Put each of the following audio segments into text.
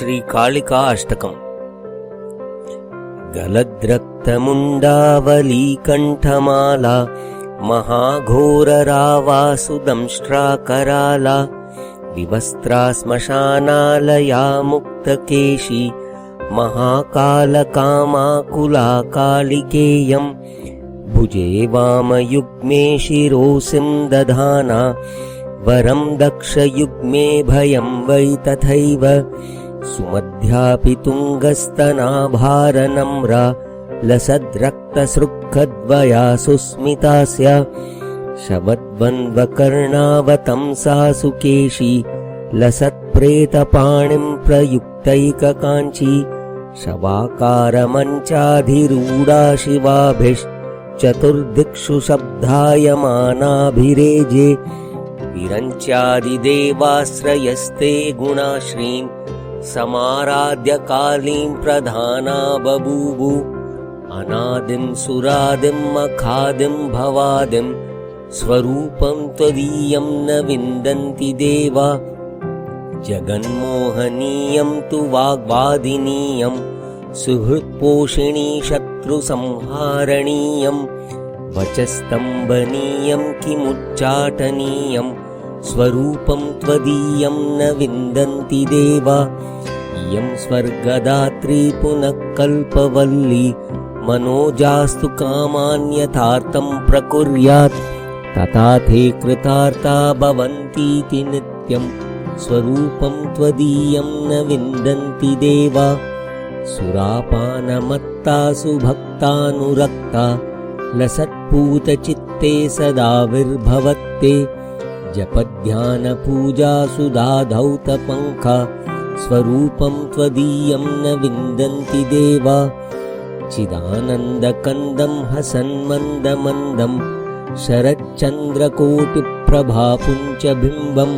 श्रीकालिका अष्टकम्। गलद्रक्तमुण्डावलीकण्ठमाला महाघोररावासुदंष्ट्राकराला विवस्त्रा श्मशानालया मुक्तकेशी महाकालकामाकुला कालिकेयम् भुजे वामयुग्मे शिरोसिं दधाना वरं दक्षयुग्मे भयं वै तथैव सुमध्यापि तुङ्गस्तनाभारनम्रा लसद्रक्तसृक्खद्वया सुस्मितास्य शवद्वन्द्वकर्णावतंसा सुकेशी लसत्प्रेतपाणिं प्रयुक्तैककाञ्ची शवाकारमञ्चाधिरूढा शिवाभिश्चतुर्दिक्षु शब्दायमानाभिरेजे विरञ्च्यादिदेवाश्रयस्ते गुणाश्रीं समाराध्य कालीं प्रधाना बभूवु अनादिं सुरादिं मखादिं भवादिं स्वरूपं त्वदीयं न विन्दन्ति देवा जगन्मोहनीयं तु वाग्वादिनीयं सुहृत्पोषिणी शत्रुसंहारणीयं वचस्तम्भनीयं किमुच्चाटनीयं स्वरूपं त्वदीयं न विन्दन्ति देवा इयं स्वर्गदात्री पुनः कल्पवल्ली मनोजास्तु कामान्यथार्थं प्रकुर्यात् तथा ते कृतार्था भवन्तीति नित्यं स्वरूपं त्वदीयं न विन्दन्ति देवा सुरापानमत्ता सुभक्तानुरक्ता लसत्पूतचित्ते सदाविर्भवत्ते जपध्यानपूजा सुधाधौतपङ्खा स्वरूपं त्वदीयं न विन्दन्ति देवा चिदानन्दकन्दं हसन्मन्दमन्दं शरच्चन्द्रकोटिप्रभापुञ्जबिम्बं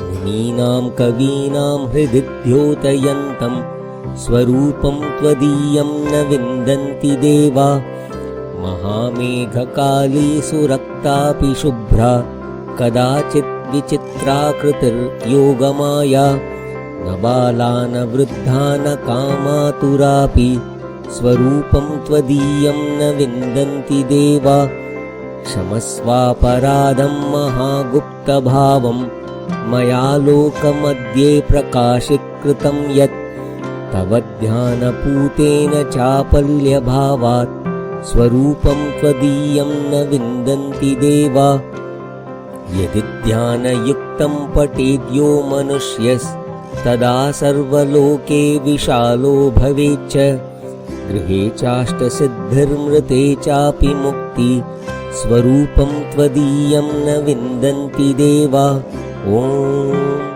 मुनीनां कवीनां हृदि द्योतयन्तं स्वरूपं त्वदीयं न विन्दन्ति देवा महामेघकाली सुरक्तापि शुभ्रा कदाचित् विचित्राकृतिर्योगमाया न बाला न वृद्धा न कामातुरापि स्वरूपं त्वदीयं न विन्दन्ति देवा क्षमस्वापराधं महागुप्तभावं मया लोकमध्ये प्रकाशीकृतं यत् तव ध्यानपूतेन चापल्यभावात् स्वरूपं त्वदीयं न विन्दन्ति देवा यदि ध्यानयुक्तं पठेद्यो मनुष्यस्तदा सर्वलोके विशालो भवेच्च गृहे चाष्टसिद्धिर्मृते चापि मुक्ति स्वरूपं त्वदीयं न विन्दन्ति देवा। ओम।